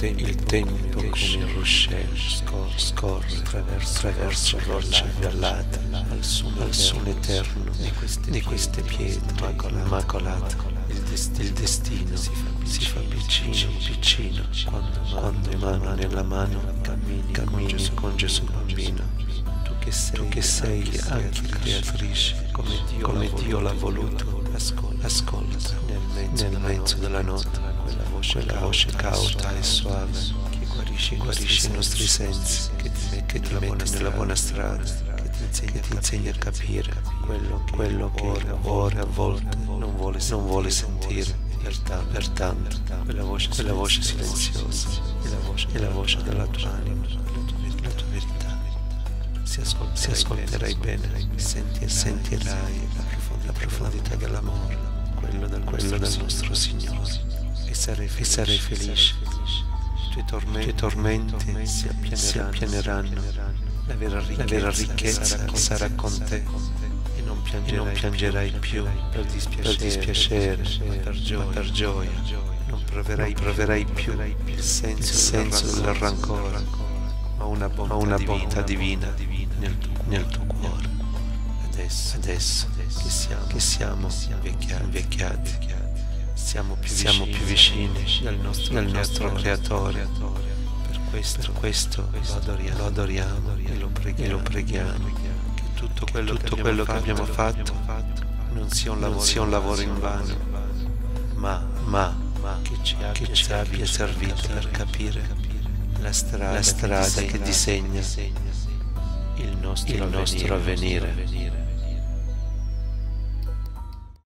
il tempo come il ruscello scorre attraverso rocce vallate al suono eterno di queste pietre immacolate. Il destino si fa piccino quando mano nella mano cammini con Gesù bambino. Tu che sei anche creatrice come Dio l'ha voluto, ascolta nel mezzo della notte quella voce cauta e suave che guarisce i nostri sensi, che ti mette nella buona strada, che ti insegna a capire quello che ora a volte non vuole sentire. Pertanto quella voce silenziosa è la voce della tua anima, la tua verità. Se ascolterai bene, sentirai la profondità dell'amore, quello del nostro Signore, e sarai felice. I tuoi tormenti si appianeranno, la vera ricchezza sarà con te, e non piangerai più per dispiacere, ma per gioia. Non proverai più il senso del rancore, ma una bontà divina nel tuo cuore. Adesso che siamo invecchiati, siamo più vicini del nostro Creatore. Per questo lo adoriamo e lo preghiamo, che tutto quello che abbiamo fatto non sia un lavoro invano, ma che ci abbia servito per capire la strada che disegna il nostro avvenire.